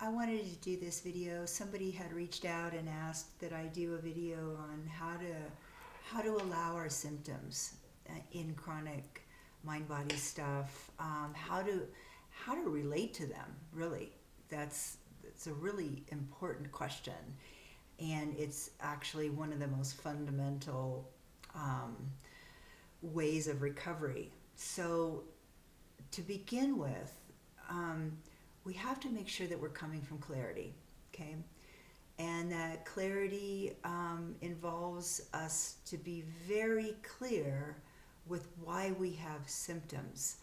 I wanted to do this video. Somebody had reached out and asked that I do a video on how to allow our symptoms in chronic mind-body stuff, how to relate to them. Really, it's a really important question, and it's actually one of the most fundamental ways of recovery. So, to begin with, we have to make sure that we're coming from clarity, okay? And that clarity involves us to be very clear with why we have symptoms,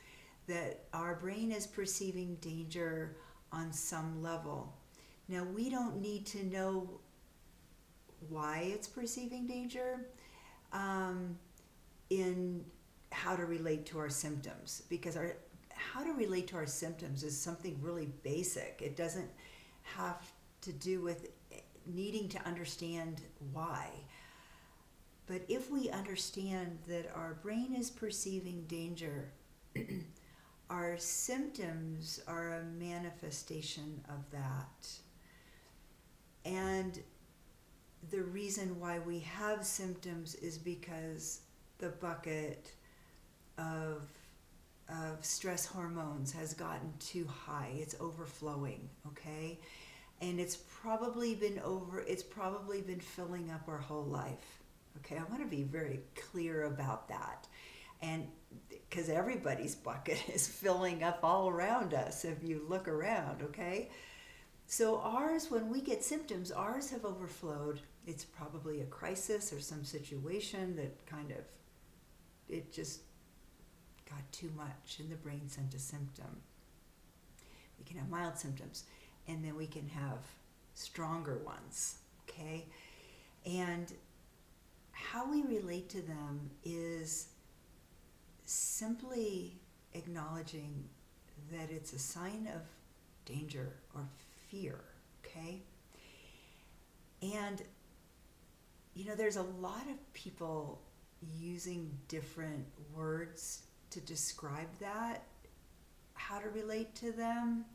that our brain is perceiving danger on some level. Now, we don't need to know why it's perceiving danger in how to relate to our symptoms, because how to relate to our symptoms is something really basic. It doesn't have to do with needing to understand why. But if we understand that our brain is perceiving danger, our symptoms are a manifestation of that. And the reason why we have symptoms is because the bucket of stress hormones has gotten too high. It's overflowing, okay? And it's probably been filling up our whole life. Okay, I want to be very clear about that. And because everybody's bucket is filling up all around us if you look around, okay? So ours, when we get symptoms, ours have overflowed. It's probably a crisis or some situation that it just got too much and the brain sent a symptom. We can have mild symptoms, and then we can have stronger ones, okay? And how we relate to them is simply acknowledging that it's a sign of danger or fear, okay? And, there's a lot of people using different words to describe that, how to relate to them.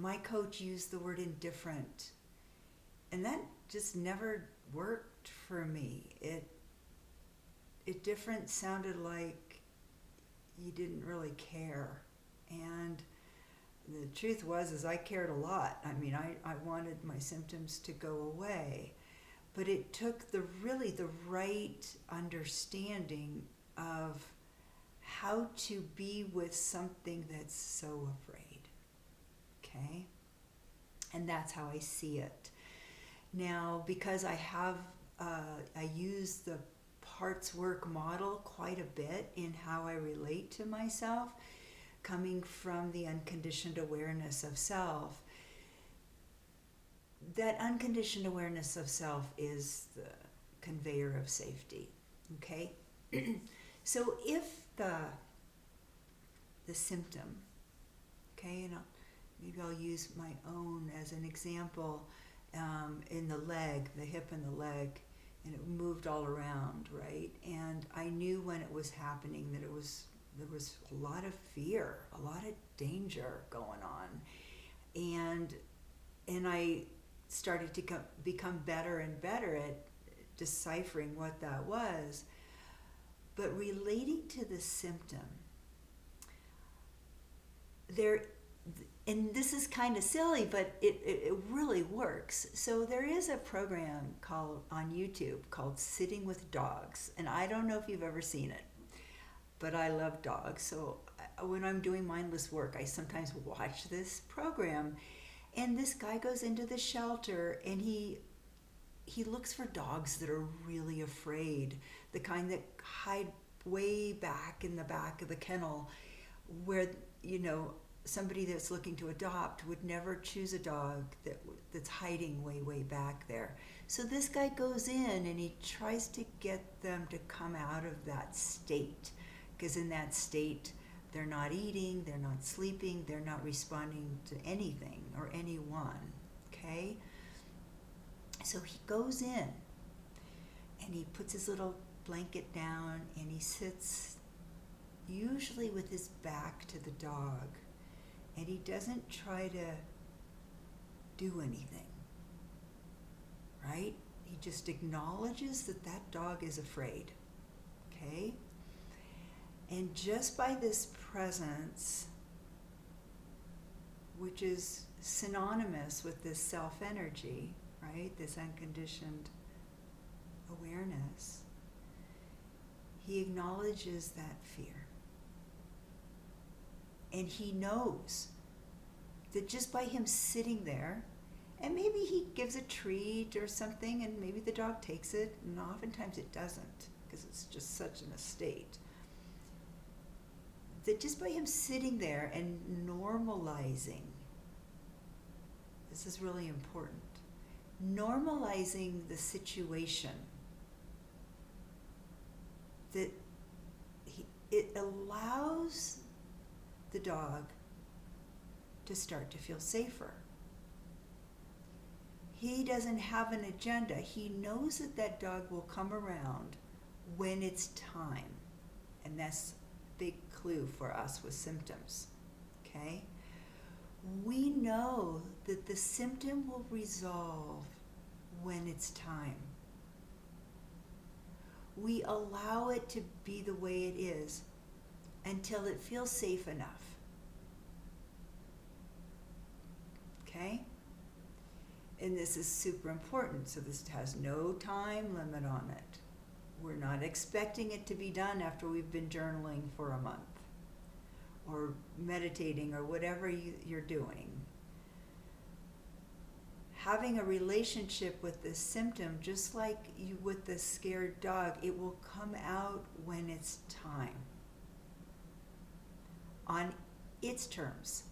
My coach used the word indifferent, and that just never worked for me. Indifferent sounded like you didn't really care, and the truth is I cared a lot. I wanted my symptoms to go away, but it took the right understanding of how to be with something that's so afraid, okay? And that's how I see it. Now, because I use the parts work model quite a bit in how I relate to myself, coming from the unconditioned awareness of self. That unconditioned awareness of self is the conveyor of safety, okay? So if the symptom, okay, and maybe I'll use my own as an example, in the leg, the hip and the leg, and it moved all around, right? And I knew when it was happening that there was a lot of fear, a lot of danger going on, and I started to become better and better at deciphering what that was. But relating to the symptom, and this is kind of silly, but it really works. So there is a program on YouTube called Sitting with Dogs, and I don't know if you've ever seen it, but I love dogs. So when I'm doing mindless work, I sometimes watch this program, and this guy goes into the shelter and he looks for dogs that are really afraid, the kind that hide way back in the back of the kennel, where somebody that's looking to adopt would never choose a dog that's hiding way back there. So this guy goes in and he tries to get them to come out of that state, because in that state they're not eating, they're not sleeping, they're not responding to anything or anyone, okay? So he goes in and he puts his little blanket down and he sits usually with his back to the dog, and he doesn't try to do anything, right? He just acknowledges that that dog is afraid, okay? And just by this presence, which is synonymous with this self-energy, right? This unconditioned awareness, he acknowledges that fear. And he knows that just by him sitting there, and maybe he gives a treat or something, and maybe the dog takes it, and oftentimes it doesn't, because it's just such in a state. That just by him sitting there and normalizing, this is really important, normalizing the situation, that it allows the dog to start to feel safer. He doesn't have an agenda. He knows that that dog will come around when it's time. And that's a big clue for us with symptoms, okay? We know that the symptom will resolve when it's time. We allow it to be the way it is until it feels safe enough. Okay? And this is super important. So this has no time limit on it. We're not expecting it to be done after we've been journaling for a month or meditating or whatever you're doing. Having a relationship with this symptom, just like you with the scared dog, it will come out when it's time, on its terms.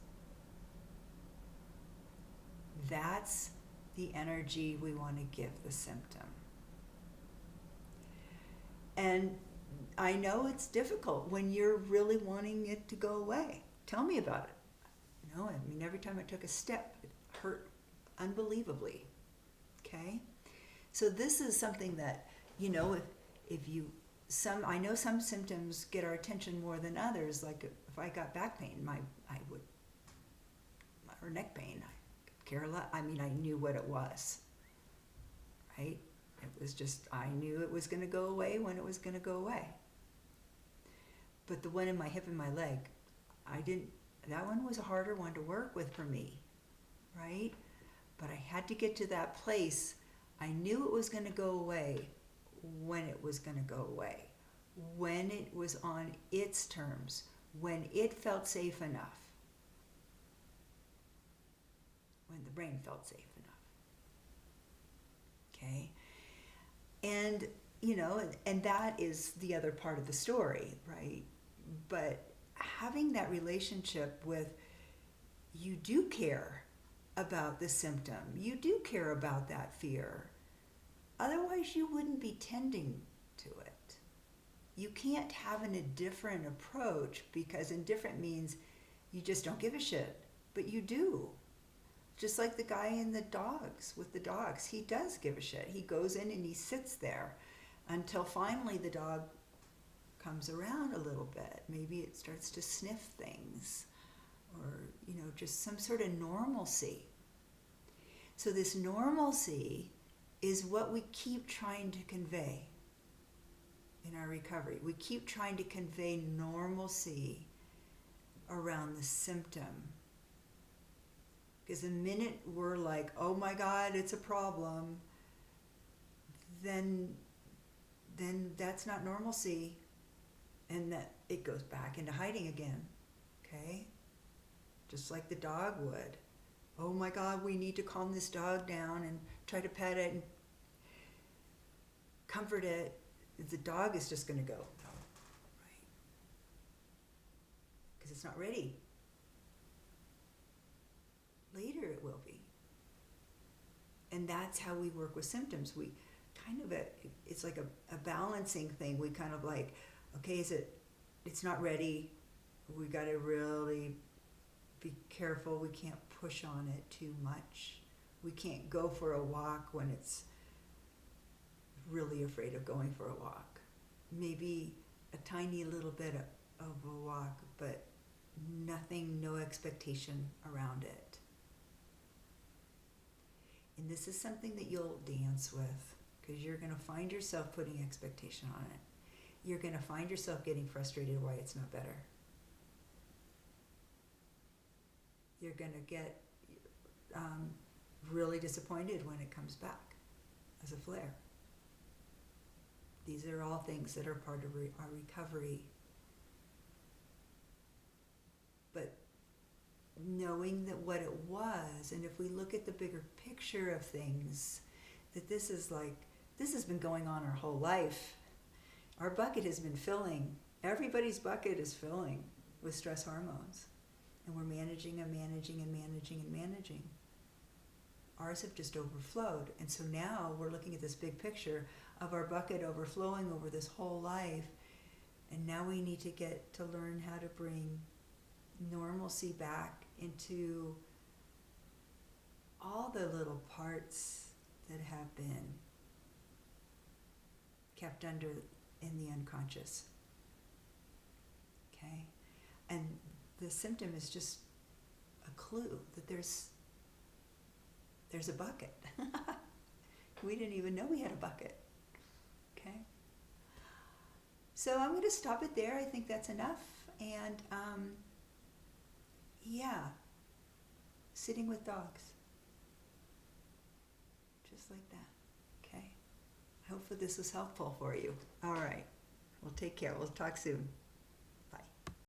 That's the energy we want to give the symptom. And I know it's difficult when you're really wanting it to go away. Tell me about it. No, I mean, every time I took a step, it hurt unbelievably. Okay? So this is something that, if you, I know some symptoms get our attention more than others. Like if I got back pain, or neck pain, care a lot. I mean, I knew what it was, right? It was just, I knew it was going to go away when it was going to go away. But the one in my hip and my leg, that one was a harder one to work with for me, right? But I had to get to that place. I knew it was going to go away when it was going to go away, when it was on its terms, when it felt safe enough. When the brain felt safe enough. Okay? And, and that is the other part of the story, right? But having that relationship with, you do care about the symptom. You do care about that fear. Otherwise, you wouldn't be tending to it. You can't have an indifferent approach, because indifferent means you just don't give a shit, but you do. Just like the guy with the dogs, he does give a shit. He goes in and he sits there until finally the dog comes around a little bit. Maybe it starts to sniff things, or, just some sort of normalcy. So this normalcy is what we keep trying to convey in our recovery. We keep trying to convey normalcy around the symptom. Because the minute we're like, oh my God, it's a problem, then that's not normalcy, and that it goes back into hiding again, okay? Just like the dog would. Oh my God, we need to calm this dog down and try to pet it and comfort it. The dog is just going to go, right? Because it's not ready. Later it will be. And that's how we work with symptoms. We kind of, it's like a balancing thing. We kind of like, okay, it's not ready. We got to really be careful. We can't push on it too much. We can't go for a walk when it's really afraid of going for a walk. Maybe a tiny little bit of a walk, but nothing, no expectation around it. And this is something that you'll dance with, because you're going to find yourself putting expectation on it. You're going to find yourself getting frustrated why it's not better. You're going to get really disappointed when it comes back as a flare. These are all things that are part of our recovery. But knowing that what it was, and if we look at the bigger picture of things, that this has been going on our whole life. Our bucket has been filling. Everybody's bucket is filling with stress hormones. And we're managing and managing and managing and managing. Ours have just overflowed. And so now we're looking at this big picture of our bucket overflowing over this whole life. And now we need to get to learn how to bring normalcy back into all the little parts that have been kept under in the unconscious. Okay? And the symptom is just a clue that there's a bucket. We didn't even know we had a bucket. Okay? So I'm going to stop it there. I think that's enough. And sitting with dogs. Just like that. Okay? I hope that this was helpful for you. All right. Well, take care. We'll talk soon.